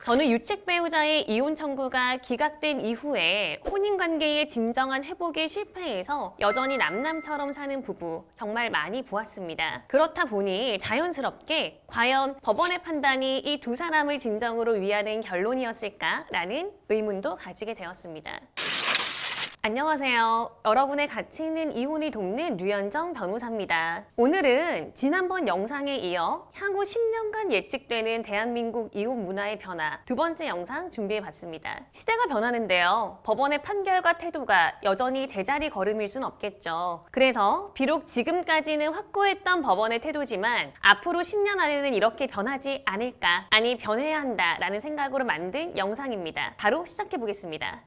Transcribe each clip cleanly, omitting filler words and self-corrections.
저는 유책 배우자의 이혼 청구가 기각된 이후에 혼인관계의 진정한 회복에 실패해서 여전히 남남처럼 사는 부부 정말 많이 보았습니다. 그렇다 보니 자연스럽게 과연 법원의 판단이 이 두 사람을 진정으로 위하는 결론이었을까라는 의문도 가지게 되었습니다. 안녕하세요. 여러분의 가치 있는 이혼을 돕는 류현정 변호사입니다. 오늘은 지난번 영상에 이어 향후 10년간 예측되는 대한민국 이혼 문화의 변화 두 번째 영상 준비해봤습니다. 시대가 변하는데요. 법원의 판결과 태도가 여전히 제자리 걸음일 순 없겠죠. 그래서 비록 지금까지는 확고했던 법원의 태도지만 앞으로 10년 안에는 이렇게 변하지 않을까, 아니 변해야 한다라는 생각으로 만든 영상입니다. 바로 시작해보겠습니다.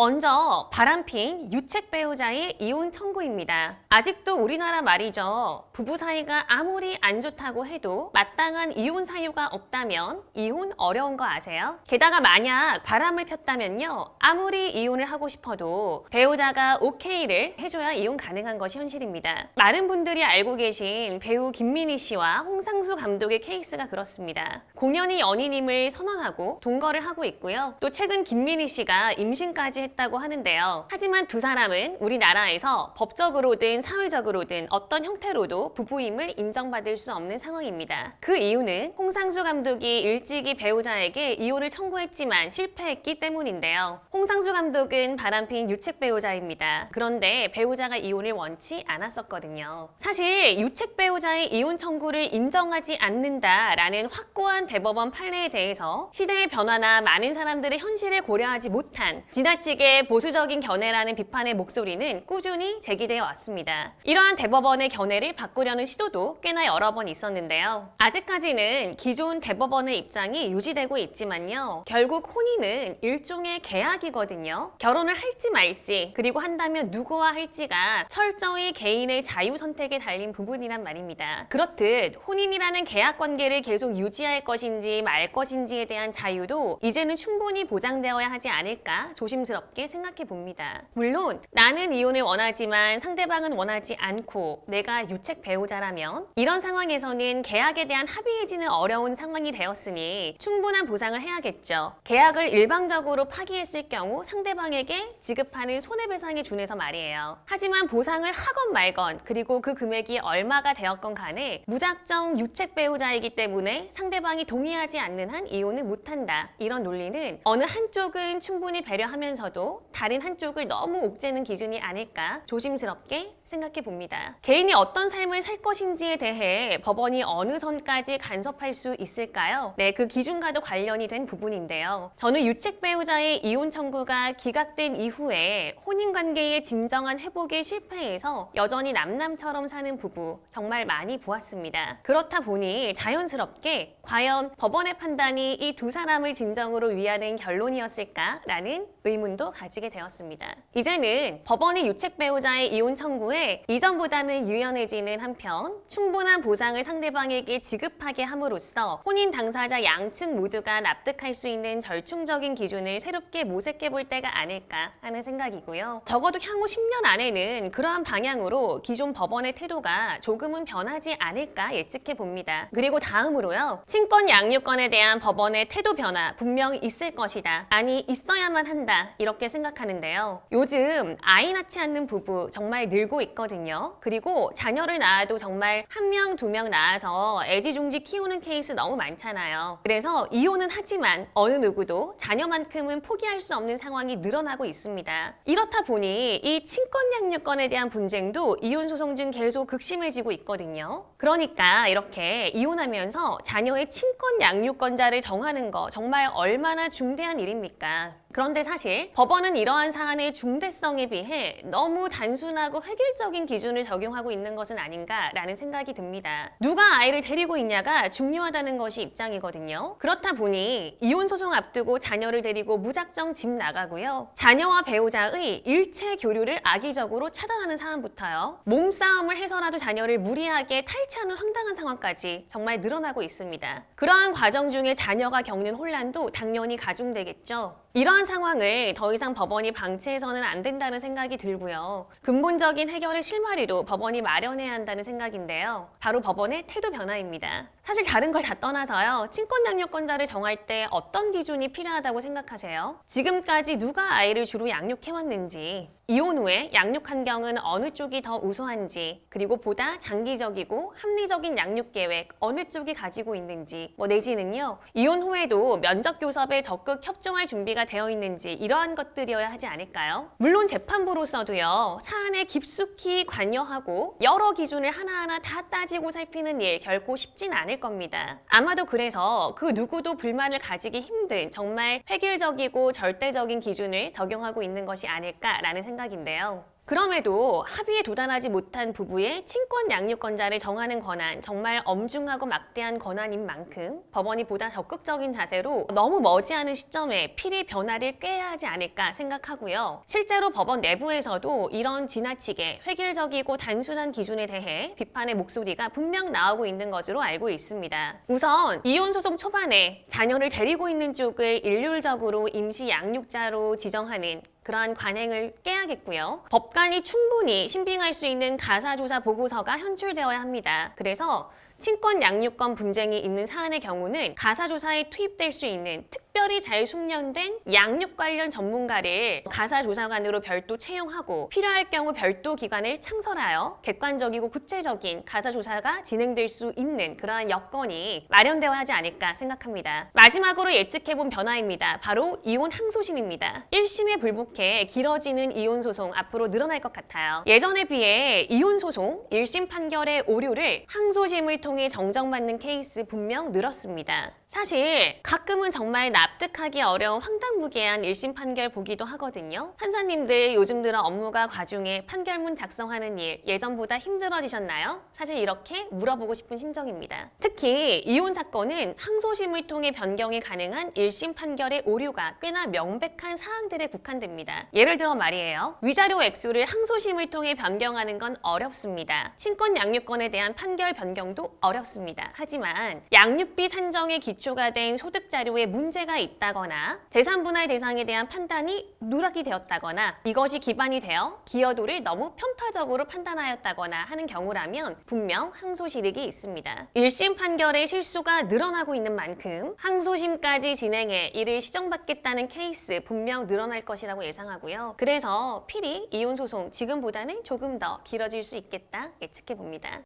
먼저 바람핀 유책 배우자의 이혼 청구입니다. 아직도 우리나라 말이죠. 부부 사이가 아무리 안 좋다고 해도 마땅한 이혼 사유가 없다면 이혼 어려운 거 아세요? 게다가 만약 바람을 폈다면요. 아무리 이혼을 하고 싶어도 배우자가 오케이를 해줘야 이혼 가능한 것이 현실입니다. 많은 분들이 알고 계신 배우 김민희 씨와 홍상수 감독의 케이스가 그렇습니다. 공연히 연인임을 선언하고 동거를 하고 있고요. 또 최근 김민희 씨가 임신까지 했다고 하는데요. 하지만 두 사람은 우리나라에서 법적으로든 사회적으로든 어떤 형태로도 부부임을 인정받을 수 없는 상황입니다. 그 이유는 홍상수 감독이 일찍이 배우자에게 이혼을 청구했지만 실패했기 때문인데요. 홍상수 감독은 바람핀 유책 배우자입니다. 그런데 배우자가 이혼을 원치 않았었거든요. 사실 유책 배우자의 이혼 청구를 인정하지 않는다라는 확고한 대법원 판례에 대해서 시대의 변화나 많은 사람들의 현실을 고려하지 못한 지나치게 보수적인 견해라는 비판의 목소리는 꾸준히 제기되어 왔습니다. 이러한 대법원의 견해를 바꾸려는 시도도 꽤나 여러 번 있었는데요. 아직까지는 기존 대법원의 입장이 유지되고 있지만요. 결국 혼인은 일종의 계약이거든요. 결혼을 할지 말지, 그리고 한다면 누구와 할지가 철저히 개인의 자유 선택에 달린 부분이란 말입니다. 그렇듯 혼인이라는 계약 관계를 계속 유지할 것인지 말 것인지에 대한 자유도 이제는 충분히 보장되어야 하지 않을까 조심스럽게 생각해 봅니다. 물론 나는 이혼을 원하지만 상대방은 원하지 않고 내가 유책 배우자라면 이런 상황에서는 계약에 대한 합의해지는 어려운 상황이 되었으니 충분한 보상을 해야겠죠. 계약을 일방적으로 파기했을 경우 상대방에게 지급하는 손해배상에 준해서 말이에요. 하지만 보상을 하건 말건 그리고 그 금액이 얼마가 되었건 간에 무작정 유책 배우자이기 때문에 상대방이 동의하지 않는 한 이혼을 못한다. 이런 논리는 어느 한쪽은 충분히 배려하면서도 다른 한쪽을 너무 옥죄는 기준이 아닐까 조심스럽게 생각해 봅니다. 개인이 어떤 삶을 살 것인지에 대해 법원이 어느 선까지 간섭할 수 있을까요? 네, 그 기준과도 관련이 된 부분인데요. 저는 유책 배우자의 이혼 청구가 기각된 이후에 혼인관계의 진정한 회복에 실패해서 여전히 남남처럼 사는 부부 정말 많이 보았습니다. 그렇다 보니 자연스럽게 과연 법원의 판단이 이 두 사람을 진정으로 위하는 결론이었을까라는 의문도 가지게 되었습니다. 이제는 법원이 유책 배우자의 이혼 청구에 이전보다는 유연해지는 한편 충분한 보상을 상대방에게 지급하게 함으로써 혼인 당사자 양측 모두가 납득할 수 있는 절충적인 기준을 새롭게 모색해 볼 때가 아닐까 하는 생각이고요. 적어도 향후 10년 안에는 그러한 방향으로 기존 법원의 태도가 조금은 변하지 않을까 예측해 봅니다. 그리고 다음으로요. 친권 양육권에 대한 법원의 태도 변화 분명 있을 것이다. 아니 있어야만 한다. 이렇게 생각하는데요. 요즘 아이 낳지 않는 부부 정말 늘고 있거든요. 그리고 자녀를 낳아도 정말 한 명, 두 명 낳아서 애지중지 키우는 케이스 너무 많잖아요. 그래서 이혼은 하지만 어느 누구도 자녀만큼은 포기할 수 없는 상황이 늘어나고 있습니다. 이렇다 보니 이 친권 양육권에 대한 분쟁도 이혼 소송 중 계속 극심해지고 있거든요. 그러니까 이렇게 이혼하면서 자녀의 친권 양육권자를 정하는 거 정말 얼마나 중대한 일입니까? 그런데 사실 법원은 이러한 사안의 중대성에 비해 너무 단순하고 획일적인 기준을 적용하고 있는 것은 아닌가라는 생각이 듭니다. 누가 아이를 데리고 있냐가 중요하다는 것이 입장이거든요. 그렇다 보니 이혼 소송 앞두고 자녀를 데리고 무작정 집 나가고요. 자녀와 배우자의 일체 교류를 악의적으로 차단하는 사안부터요. 몸싸움을 해서라도 자녀를 무리하게 탈취하는 황당한 상황까지 정말 늘어나고 있습니다. 그러한 과정 중에 자녀가 겪는 혼란도 당연히 가중되겠죠. 이러한 상황을 더 이상 법원이 방치해서는 안 된다는 생각이 들고요. 근본적인 해결의 실마리도 법원이 마련해야 한다는 생각인데요. 바로 법원의 태도 변화입니다. 사실 다른 걸 다 떠나서요. 친권양육권자를 정할 때 어떤 기준이 필요하다고 생각하세요? 지금까지 누가 아이를 주로 양육해왔는지, 이혼 후에 양육 환경은 어느 쪽이 더 우수한지, 그리고 보다 장기적이고 합리적인 양육 계획 어느 쪽이 가지고 있는지, 내지는요, 이혼 후에도 면접 교섭에 적극 협조할 준비가 되어 있는지 이러한 것들이어야 하지 않을까요? 물론 재판부로서도요, 사안에 깊숙이 관여하고 여러 기준을 하나하나 다 따지고 살피는 일 결코 쉽진 않을 겁니다. 아마도 그래서 그 누구도 불만을 가지기 힘든 정말 획일적이고 절대적인 기준을 적용하고 있는 것이 아닐까라는 생각인데요. 그럼에도 합의에 도달하지 못한 부부의 친권 양육권자를 정하는 권한, 정말 엄중하고 막대한 권한인 만큼 법원이 보다 적극적인 자세로 너무 머지않은 시점에 필히 변화를 꾀해야 하지 않을까 생각하고요. 실제로 법원 내부에서도 이런 지나치게 획일적이고 단순한 기준에 대해 비판의 목소리가 분명 나오고 있는 것으로 알고 있습니다. 우선 이혼 소송 초반에 자녀를 데리고 있는 쪽을 일률적으로 임시 양육자로 지정하는 그러한 관행을 깨야겠고요. 법관이 충분히 신빙할 수 있는 가사조사 보고서가 현출되어야 합니다. 그래서 친권 양육권 분쟁이 있는 사안의 경우는 가사조사에 투입될 수 있는 특별히 잘 숙련된 양육 관련 전문가를 가사조사관으로 별도 채용하고 필요할 경우 별도 기관을 창설하여 객관적이고 구체적인 가사조사가 진행될 수 있는 그러한 여건이 마련되어야 하지 않을까 생각합니다. 마지막으로 예측해본 변화입니다. 바로 이혼 항소심입니다. 1심에 불복해 길어지는 이혼 소송 앞으로 늘어날 것 같아요. 예전에 비해 이혼 소송 1심 판결의 오류를 항소심을 통해 정정받는 케이스 분명 늘었습니다. 사실 가끔은 정말 납득하기 어려운 황당무계한 1심 판결 보기도 하거든요. 판사님들 요즘 들어 업무가 과중해 판결문 작성하는 일 예전보다 힘들어지셨나요? 사실 이렇게 물어보고 싶은 심정입니다. 특히 이혼 사건은 항소심을 통해 변경이 가능한 1심 판결의 오류가 꽤나 명백한 사항들에 국한됩니다. 예를 들어 말이에요. 위자료 액수를 항소심을 통해 변경하는 건 어렵습니다. 친권 양육권에 대한 판결 변경도 어렵습니다. 하지만 양육비 산정의 기초가 된 소득 자료에 문제가 있다거나 재산 분할 대상에 대한 판단이 누락이 되었다거나 이것이 기반이 되어 기여도를 너무 편파적으로 판단하였다거나 하는 경우라면 분명 항소 실익이 있습니다. 1심 판결의 실수가 늘어나고 있는 만큼 항소심까지 진행해 이를 시정받겠다는 케이스 분명 늘어날 것이라고 예상하고요. 그래서 필히 이혼 소송 지금보다는 조금 더 길어질 수 있겠다 예측해 봅니다.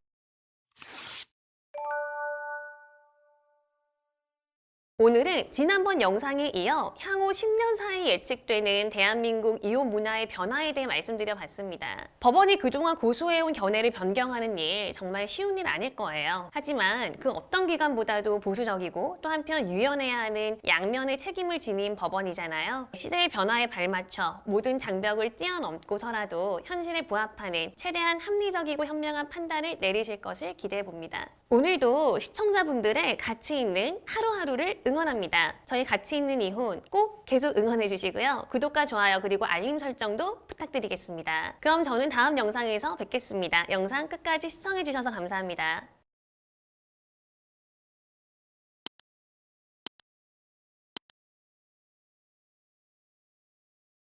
오늘은 지난번 영상에 이어 향후 10년 사이 예측되는 대한민국 이혼 문화의 변화에 대해 말씀드려봤습니다. 법원이 그동안 고수해온 견해를 변경하는 일 정말 쉬운 일 아닐 거예요. 하지만 그 어떤 기관보다도 보수적이고 또 한편 유연해야 하는 양면의 책임을 지닌 법원이잖아요. 시대의 변화에 발맞춰 모든 장벽을 뛰어넘고서라도 현실에 부합하는 최대한 합리적이고 현명한 판단을 내리실 것을 기대해봅니다. 오늘도 시청자분들의 가치 있는 하루하루를 응원합니다. 저희 가치 있는 이혼 꼭 계속 응원해 주시고요. 구독과 좋아요 그리고 알림 설정도 부탁드리겠습니다. 그럼 저는 다음 영상에서 뵙겠습니다. 영상 끝까지 시청해 주셔서 감사합니다.